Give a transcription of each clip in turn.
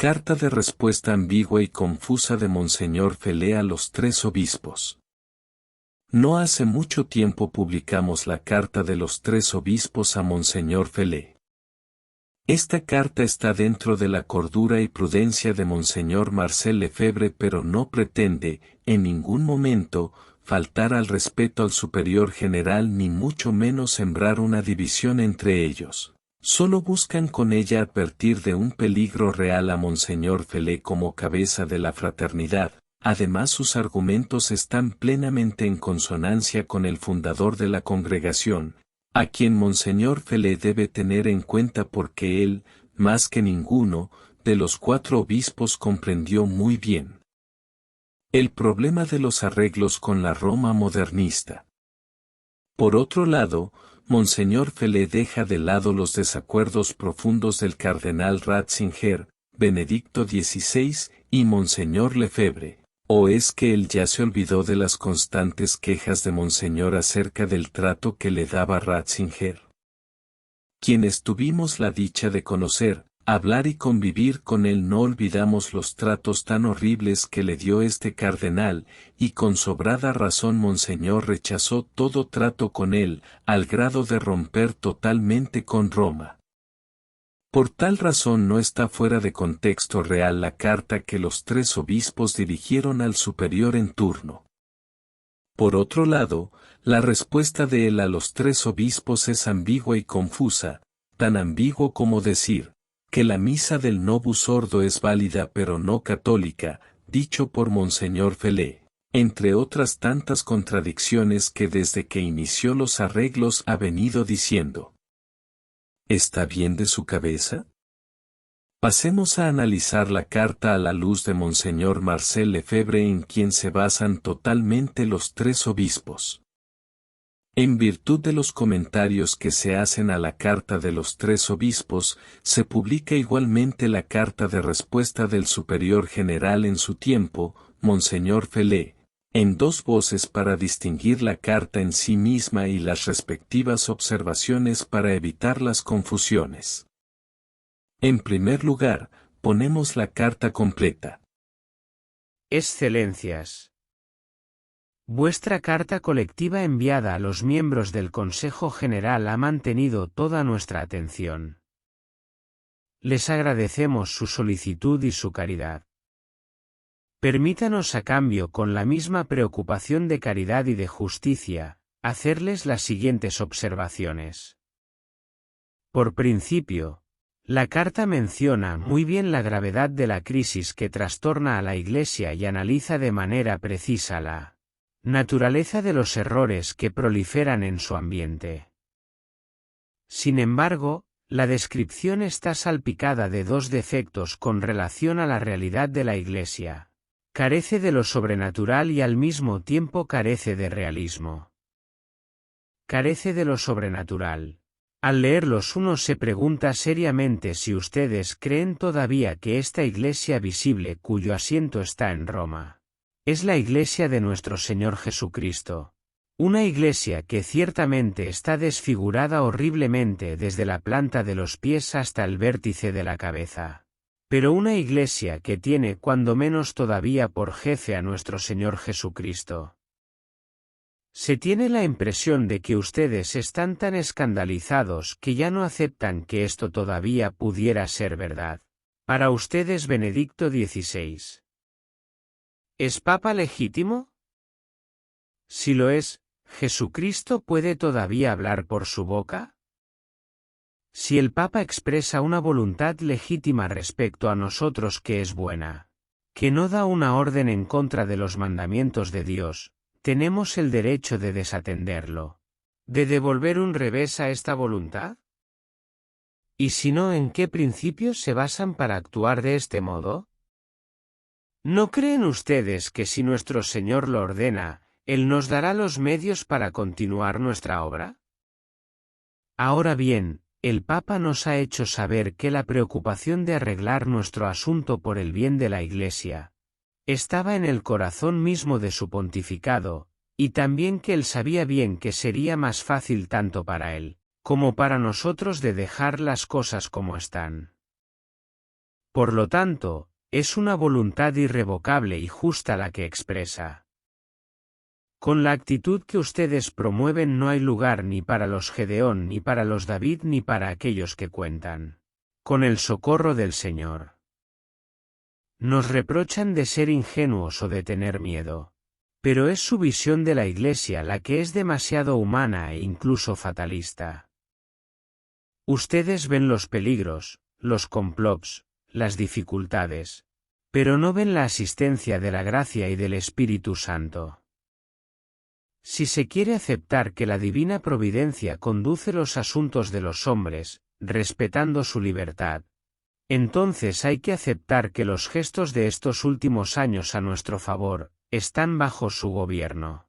Carta de respuesta ambigua y confusa de Monseñor Felé a los 3 obispos. No hace mucho tiempo publicamos la carta de los 3 obispos a Monseñor Felé. Esta carta está dentro de la cordura y prudencia de Monseñor Marcel Lefebvre, pero no pretende, en ningún momento, faltar al respeto al superior general ni mucho menos sembrar una división entre ellos. Solo buscan con ella advertir de un peligro real a Monseñor Felé como cabeza de la fraternidad. Además, sus argumentos están plenamente en consonancia con el fundador de la congregación, a quien Monseñor Felé debe tener en cuenta porque él, más que ninguno, de los 4 obispos comprendió muy bien el problema de los arreglos con la Roma modernista. Por otro lado, Monseñor Felé deja de lado los desacuerdos profundos del cardenal Ratzinger, Benedicto XVI y Monseñor Lefebvre. ¿O es que él ya se olvidó de las constantes quejas de Monseñor acerca del trato que le daba Ratzinger? Quienes tuvimos la dicha de conocer, hablar y convivir con él no olvidamos los tratos tan horribles que le dio este cardenal, y con sobrada razón Monseñor rechazó todo trato con él, al grado de romper totalmente con Roma. Por tal razón no está fuera de contexto real la carta que los 3 obispos dirigieron al superior en turno. Por otro lado, la respuesta de él a los 3 obispos es ambigua y confusa, tan ambiguo como decir que la misa del Novus Ordo es válida pero no católica, dicho por Monseñor Felé, entre otras tantas contradicciones que desde que inició los arreglos ha venido diciendo. ¿Está bien de su cabeza? Pasemos a analizar la carta a la luz de Monseñor Marcel Lefebvre, en quien se basan totalmente los 3 obispos. En virtud de los comentarios que se hacen a la carta de los 3 obispos, se publica igualmente la carta de respuesta del superior general en su tiempo, Monseñor Felé, en 2 voces para distinguir la carta en sí misma y las respectivas observaciones para evitar las confusiones. En primer lugar, ponemos la carta completa. Excelencias. Vuestra carta colectiva enviada a los miembros del Consejo General ha mantenido toda nuestra atención. Les agradecemos su solicitud y su caridad. Permítanos a cambio, con la misma preocupación de caridad y de justicia, hacerles las siguientes observaciones. Por principio, la carta menciona muy bien la gravedad de la crisis que trastorna a la Iglesia y analiza de manera precisa la naturaleza de los errores que proliferan en su ambiente. Sin embargo, la descripción está salpicada de 2 defectos con relación a la realidad de la Iglesia. Carece de lo sobrenatural y al mismo tiempo carece de realismo. Carece de lo sobrenatural. Al leerlos uno se pregunta seriamente si ustedes creen todavía que esta Iglesia visible cuyo asiento está en Roma es la Iglesia de nuestro Señor Jesucristo. Una Iglesia que ciertamente está desfigurada horriblemente desde la planta de los pies hasta el vértice de la cabeza. Pero una Iglesia que tiene cuando menos todavía por jefe a nuestro Señor Jesucristo. Se tiene la impresión de que ustedes están tan escandalizados que ya no aceptan que esto todavía pudiera ser verdad. Para ustedes Benedicto XVI. ¿Es Papa legítimo? Si lo es, ¿Jesucristo puede todavía hablar por su boca? Si el Papa expresa una voluntad legítima respecto a nosotros que es buena, que no da una orden en contra de los mandamientos de Dios, ¿tenemos el derecho de desatenderlo? ¿De devolver un revés a esta voluntad? Y si no, ¿en qué principios se basan para actuar de este modo? ¿No creen ustedes que si nuestro Señor lo ordena, Él nos dará los medios para continuar nuestra obra? Ahora bien, el Papa nos ha hecho saber que la preocupación de arreglar nuestro asunto por el bien de la Iglesia estaba en el corazón mismo de su pontificado, y también que él sabía bien que sería más fácil tanto para él como para nosotros de dejar las cosas como están. Por lo tanto, es una voluntad irrevocable y justa la que expresa. Con la actitud que ustedes promueven no hay lugar ni para los Gedeón ni para los David ni para aquellos que cuentan con el socorro del Señor. Nos reprochan de ser ingenuos o de tener miedo. Pero es su visión de la Iglesia la que es demasiado humana e incluso fatalista. Ustedes ven los peligros, los complots, las dificultades, pero no ven la asistencia de la gracia y del Espíritu Santo. Si se quiere aceptar que la divina providencia conduce los asuntos de los hombres, respetando su libertad, entonces hay que aceptar que los gestos de estos últimos años a nuestro favor están bajo su gobierno.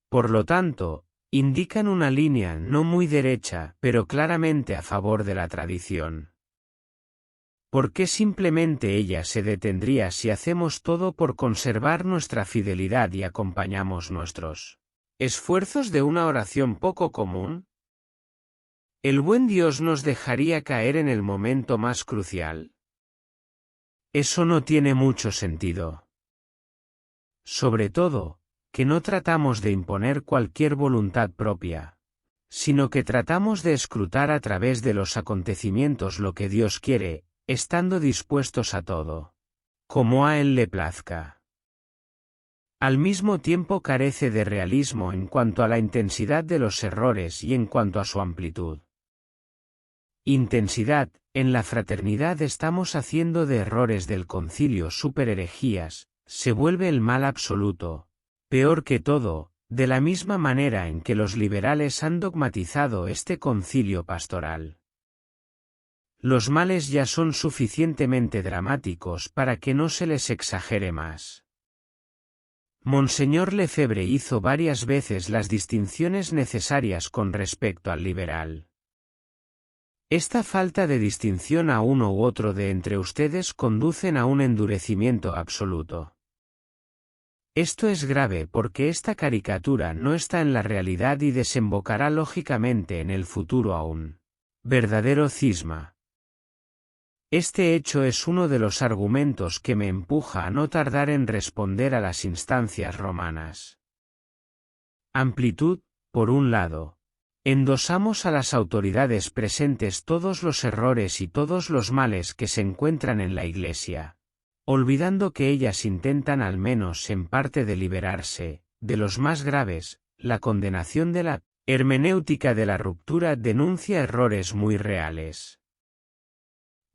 Por lo tanto, indican una línea no muy derecha, pero claramente a favor de la tradición. ¿Por qué simplemente ella se detendría si hacemos todo por conservar nuestra fidelidad y acompañamos nuestros esfuerzos de una oración poco común? ¿El buen Dios nos dejaría caer en el momento más crucial? Eso no tiene mucho sentido. Sobre todo, que no tratamos de imponer cualquier voluntad propia, sino que tratamos de escrutar a través de los acontecimientos lo que Dios quiere, estando dispuestos a todo, como a Él le plazca. Al mismo tiempo carece de realismo en cuanto a la intensidad de los errores y en cuanto a su amplitud. Intensidad, en la fraternidad estamos haciendo de errores del concilio superherejías, se vuelve el mal absoluto, peor que todo, de la misma manera en que los liberales han dogmatizado este concilio pastoral. Los males ya son suficientemente dramáticos para que no se les exagere más. Monseñor Lefebvre hizo varias veces las distinciones necesarias con respecto al liberal. Esta falta de distinción a uno u otro de entre ustedes conducen a un endurecimiento absoluto. Esto es grave porque esta caricatura no está en la realidad y desembocará lógicamente en el futuro a un verdadero cisma. Este hecho es uno de los argumentos que me empuja a no tardar en responder a las instancias romanas. Amplitud, por un lado. Endosamos a las autoridades presentes todos los errores y todos los males que se encuentran en la Iglesia, olvidando que ellas intentan al menos en parte de liberarse de los más graves. La condenación de la hermenéutica de la ruptura denuncia errores muy reales.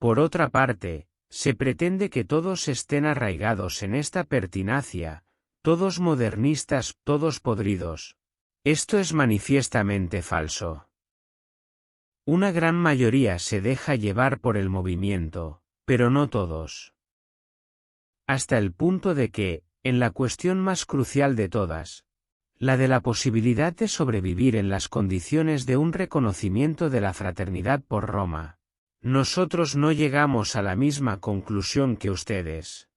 Por otra parte, se pretende que todos estén arraigados en esta pertinacia, todos modernistas, todos podridos. Esto es manifiestamente falso. Una gran mayoría se deja llevar por el movimiento, pero no todos. Hasta el punto de que, en la cuestión más crucial de todas, la de la posibilidad de sobrevivir en las condiciones de un reconocimiento de la fraternidad por Roma, nosotros no llegamos a la misma conclusión que ustedes.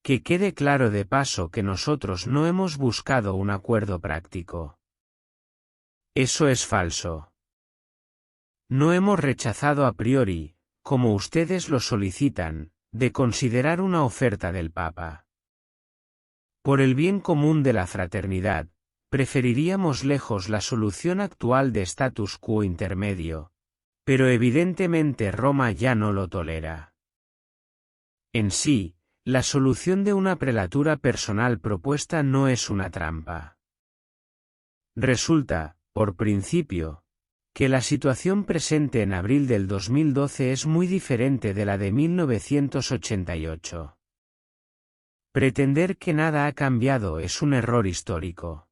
Que quede claro de paso que nosotros no hemos buscado un acuerdo práctico. Eso es falso. No hemos rechazado a priori, como ustedes lo solicitan, de considerar una oferta del Papa. Por el bien común de la fraternidad, preferiríamos lejos la solución actual de status quo intermedio, pero evidentemente Roma ya no lo tolera. En sí, la solución de una prelatura personal propuesta no es una trampa. Resulta, por principio, que la situación presente en abril del 2012 es muy diferente de la de 1988. Pretender que nada ha cambiado es un error histórico.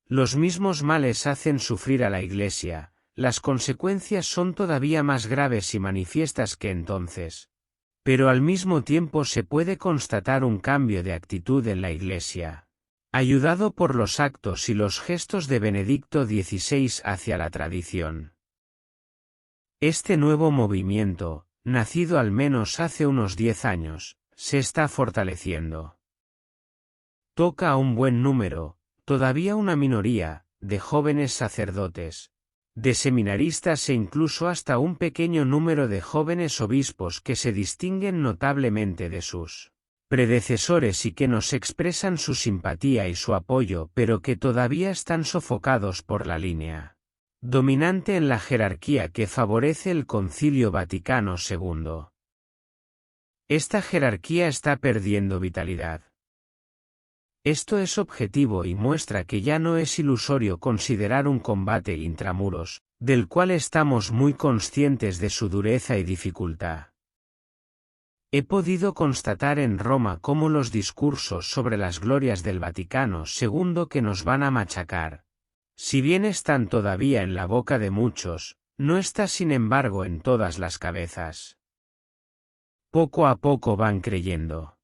Los mismos males hacen sufrir a la Iglesia, las consecuencias son todavía más graves y manifiestas que entonces. Pero al mismo tiempo se puede constatar un cambio de actitud en la Iglesia, ayudado por los actos y los gestos de Benedicto XVI hacia la tradición. Este nuevo movimiento, nacido al menos hace unos 10 años, se está fortaleciendo. Toca a un buen número, todavía una minoría, de jóvenes sacerdotes, de seminaristas e incluso hasta un pequeño número de jóvenes obispos que se distinguen notablemente de sus predecesores y que nos expresan su simpatía y su apoyo, pero que todavía están sofocados por la línea dominante en la jerarquía que favorece el Concilio Vaticano II. Esta jerarquía está perdiendo vitalidad. Esto es objetivo y muestra que ya no es ilusorio considerar un combate intramuros, del cual estamos muy conscientes de su dureza y dificultad. He podido constatar en Roma cómo los discursos sobre las glorias del Vaticano II que nos van a machacar, si bien están todavía en la boca de muchos, no está sin embargo en todas las cabezas. Poco a poco van creyendo.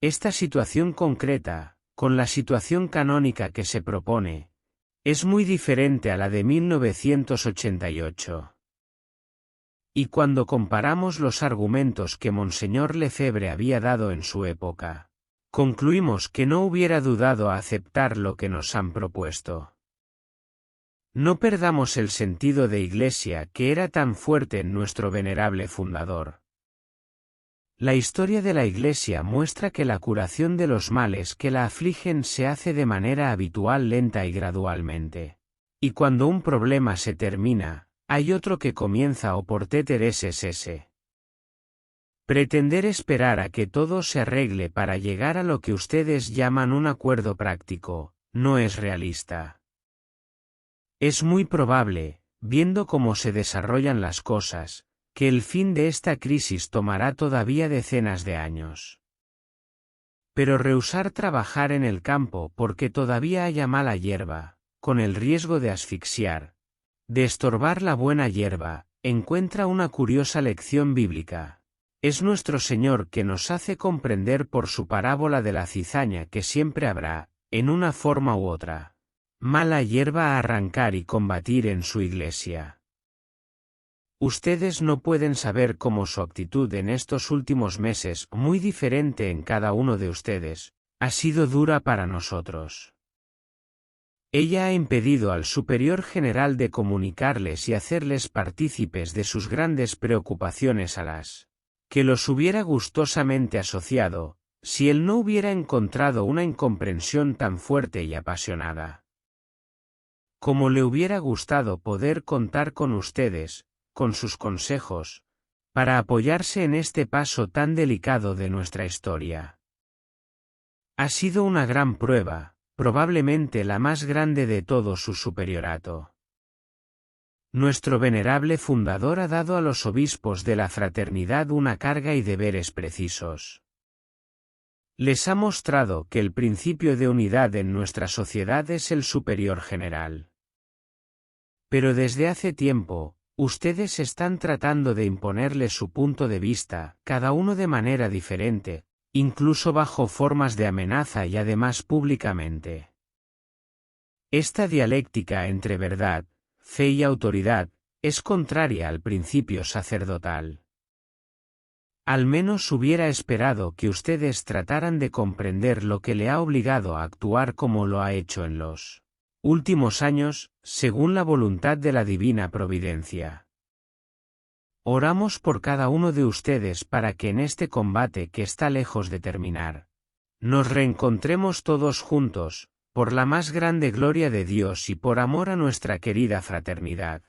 Esta situación concreta, con la situación canónica que se propone, es muy diferente a la de 1988. Y cuando comparamos los argumentos que Monseñor Lefebvre había dado en su época, concluimos que no hubiera dudado a aceptar lo que nos han propuesto. No perdamos el sentido de Iglesia que era tan fuerte en nuestro venerable fundador. La historia de la Iglesia muestra que la curación de los males que la afligen se hace de manera habitual, lenta y gradualmente. Y cuando un problema se termina, hay otro que comienza o por TTRSS. Pretender esperar a que todo se arregle para llegar a lo que ustedes llaman un acuerdo práctico, no es realista. Es muy probable, viendo cómo se desarrollan las cosas, que el fin de esta crisis tomará todavía decenas de años. Pero rehusar trabajar en el campo porque todavía haya mala hierba, con el riesgo de asfixiar, de estorbar la buena hierba, encuentra una curiosa lección bíblica. Es nuestro Señor que nos hace comprender por su parábola de la cizaña que siempre habrá, en una forma u otra, mala hierba a arrancar y combatir en su Iglesia. Ustedes no pueden saber cómo su actitud en estos últimos meses, muy diferente en cada uno de ustedes, ha sido dura para nosotros. Ella ha impedido al superior general de comunicarles y hacerles partícipes de sus grandes preocupaciones a las que los hubiera gustosamente asociado, si él no hubiera encontrado una incomprensión tan fuerte y apasionada. Como le hubiera gustado poder contar con ustedes, con sus consejos, para apoyarse en este paso tan delicado de nuestra historia. Ha sido una gran prueba, probablemente la más grande de todo su superiorato. Nuestro venerable fundador ha dado a los obispos de la fraternidad una carga y deberes precisos. Les ha mostrado que el principio de unidad en nuestra sociedad es el superior general. Pero desde hace tiempo, ustedes están tratando de imponerle su punto de vista, cada uno de manera diferente, incluso bajo formas de amenaza y además públicamente. Esta dialéctica entre verdad, fe y autoridad, es contraria al principio sacerdotal. Al menos hubiera esperado que ustedes trataran de comprender lo que le ha obligado a actuar como lo ha hecho en los últimos años, según la voluntad de la divina providencia. Oramos por cada uno de ustedes para que en este combate que está lejos de terminar, nos reencontremos todos juntos, por la más grande gloria de Dios y por amor a nuestra querida fraternidad.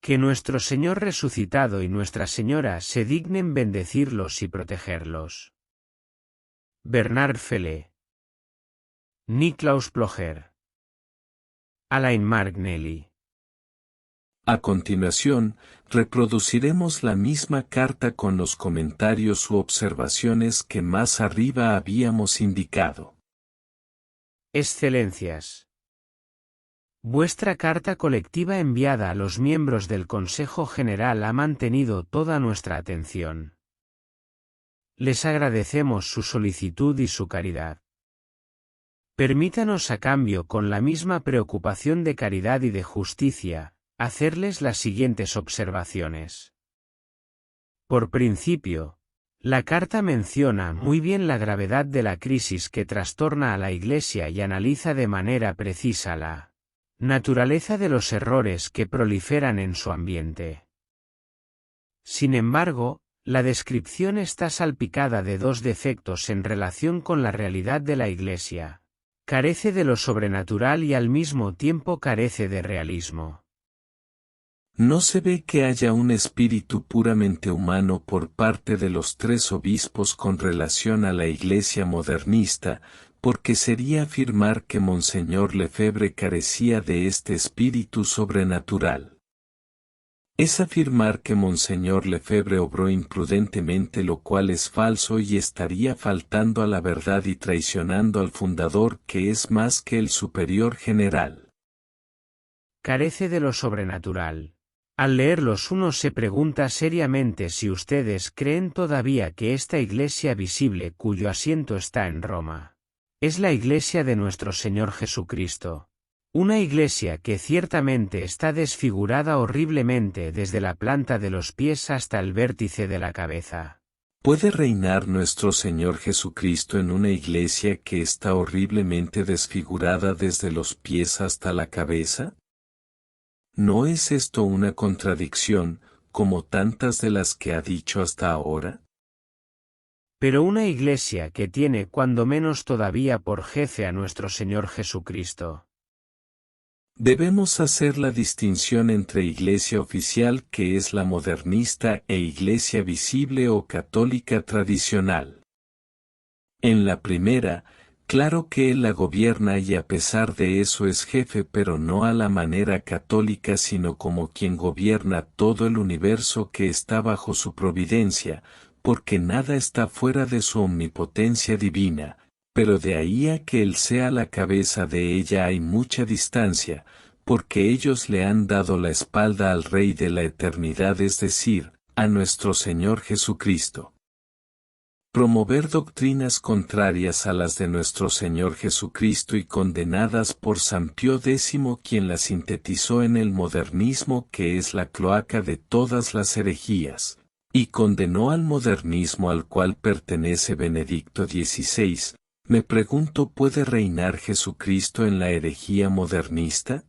Que nuestro Señor resucitado y Nuestra Señora se dignen bendecirlos y protegerlos. Bernard Fellé. Niklaus Plocher. Alain Margnelli. A continuación, reproduciremos la misma carta con los comentarios u observaciones que más arriba habíamos indicado. Excelencias. Vuestra carta colectiva enviada a los miembros del Consejo General ha mantenido toda nuestra atención. Les agradecemos su solicitud y su caridad. Permítanos a cambio, con la misma preocupación de caridad y de justicia, hacerles las siguientes observaciones. Por principio, la carta menciona muy bien la gravedad de la crisis que trastorna a la Iglesia y analiza de manera precisa la naturaleza de los errores que proliferan en su ambiente. Sin embargo, la descripción está salpicada de dos defectos en relación con la realidad de la Iglesia. Carece de lo sobrenatural y al mismo tiempo carece de realismo. No se ve que haya un espíritu puramente humano por parte de los tres obispos con relación a la Iglesia modernista, porque sería afirmar que Monseñor Lefebvre carecía de este espíritu sobrenatural. Es afirmar que Monseñor Lefebvre obró imprudentemente, lo cual es falso y estaría faltando a la verdad y traicionando al fundador, que es más que el superior general. Carece de lo sobrenatural. Al leerlos uno se pregunta seriamente si ustedes creen todavía que esta iglesia visible cuyo asiento está en Roma es la iglesia de nuestro Señor Jesucristo. Una iglesia que ciertamente está desfigurada horriblemente desde la planta de los pies hasta el vértice de la cabeza. ¿Puede reinar nuestro Señor Jesucristo en una iglesia que está horriblemente desfigurada desde los pies hasta la cabeza? ¿No es esto una contradicción, como tantas de las que ha dicho hasta ahora? Pero una iglesia que tiene cuando menos todavía por jefe a nuestro Señor Jesucristo. Debemos hacer la distinción entre iglesia oficial, que es la modernista, e iglesia visible o católica tradicional. En la primera, claro que Él la gobierna y a pesar de eso es jefe, pero no a la manera católica, sino como quien gobierna todo el universo que está bajo su providencia, porque nada está fuera de su omnipotencia divina, pero de ahí a que Él sea la cabeza de ella hay mucha distancia, porque ellos le han dado la espalda al Rey de la eternidad, es decir, a nuestro Señor Jesucristo. Promover doctrinas contrarias a las de nuestro Señor Jesucristo y condenadas por San Pío X, quien las sintetizó en el modernismo, que es la cloaca de todas las herejías, y condenó al modernismo al cual pertenece Benedicto XVI, me pregunto, ¿puede reinar Jesucristo en la herejía modernista?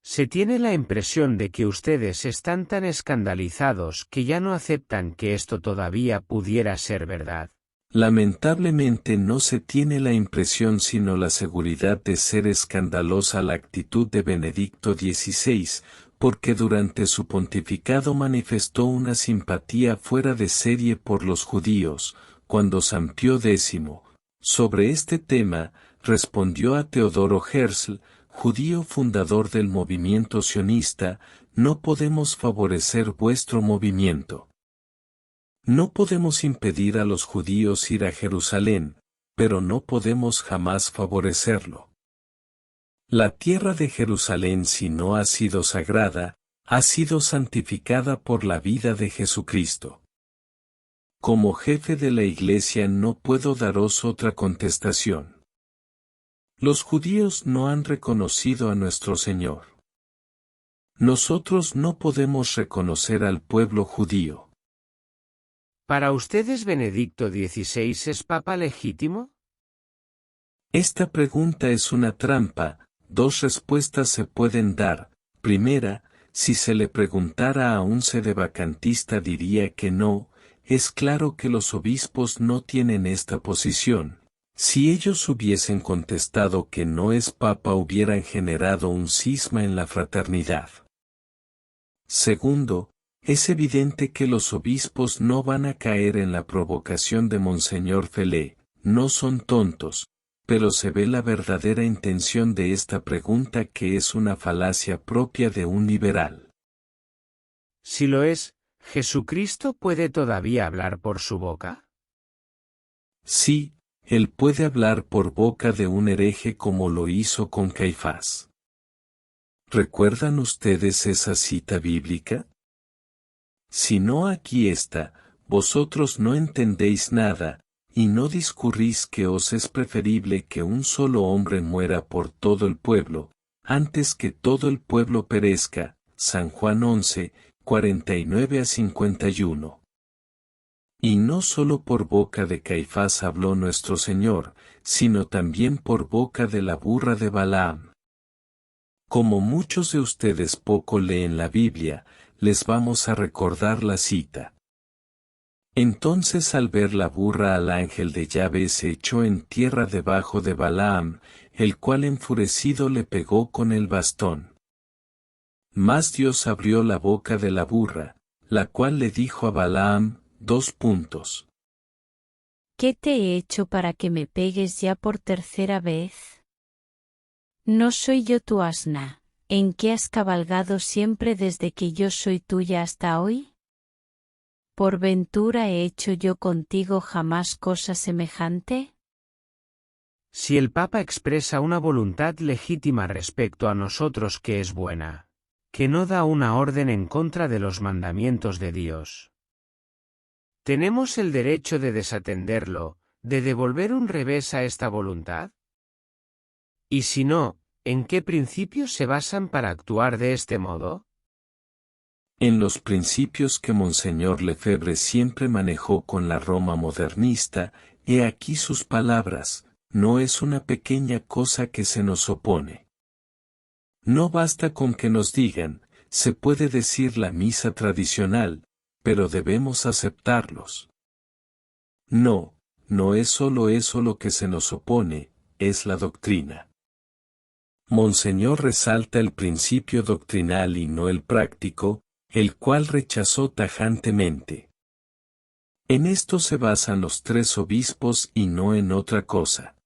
Se tiene la impresión de que ustedes están tan escandalizados que ya no aceptan que esto todavía pudiera ser verdad. Lamentablemente no se tiene la impresión sino la seguridad de ser escandalosa la actitud de Benedicto XVI, porque durante su pontificado manifestó una simpatía fuera de serie por los judíos, cuando San Pío X, sobre este tema, respondió a Teodoro Herzl, judío fundador del movimiento sionista: no podemos favorecer vuestro movimiento. No podemos impedir a los judíos ir a Jerusalén, pero no podemos jamás favorecerlo. La tierra de Jerusalén, si no ha sido sagrada, ha sido santificada por la vida de Jesucristo. Como jefe de la Iglesia no puedo daros otra contestación. Los judíos no han reconocido a nuestro Señor. Nosotros no podemos reconocer al pueblo judío. ¿Para ustedes Benedicto XVI es papa legítimo? Esta pregunta es una trampa. Dos respuestas se pueden dar. Primera, si se le preguntara a un sedevacantista diría que no. Es claro que los obispos no tienen esta posición. Si ellos hubiesen contestado que no es papa, hubieran generado un cisma en la fraternidad. Segundo, es evidente que los obispos no van a caer en la provocación de Monseñor Felé, no son tontos, pero se ve la verdadera intención de esta pregunta, que es una falacia propia de un liberal. Si lo es, ¿Jesucristo puede todavía hablar por su boca? Sí, Él puede hablar por boca de un hereje como lo hizo con Caifás. ¿Recuerdan ustedes esa cita bíblica? Si no, aquí está: vosotros no entendéis nada, y no discurrís que os es preferible que un solo hombre muera por todo el pueblo, antes que todo el pueblo perezca. San Juan 11, 49-51. Y no solo por boca de Caifás habló nuestro Señor, sino también por boca de la burra de Balaam. Como muchos de ustedes poco leen la Biblia, les vamos a recordar la cita. Entonces al ver la burra al ángel de Yahvé se echó en tierra debajo de Balaam, el cual enfurecido le pegó con el bastón. Mas Dios abrió la boca de la burra, la cual le dijo a Balaam, ¿Qué te he hecho para que me pegues ya por tercera vez? ¿No soy yo tu asna, en que has cabalgado siempre desde que yo soy tuya hasta hoy? ¿Por ventura he hecho yo contigo jamás cosa semejante? Si el Papa expresa una voluntad legítima respecto a nosotros que es buena, que no da una orden en contra de los mandamientos de Dios, ¿tenemos el derecho de desatenderlo, de devolver un revés a esta voluntad? Y si no, ¿en qué principios se basan para actuar de este modo? En los principios que Monseñor Lefebvre siempre manejó con la Roma modernista, he aquí sus palabras, no es una pequeña cosa que se nos opone. No basta con que nos digan, se puede decir la misa tradicional, pero debemos aceptarlos. No, no es solo eso lo que se nos opone, es la doctrina. Monseñor resalta el principio doctrinal y no el práctico, el cual rechazó tajantemente. En esto se basan los tres obispos y no en otra cosa.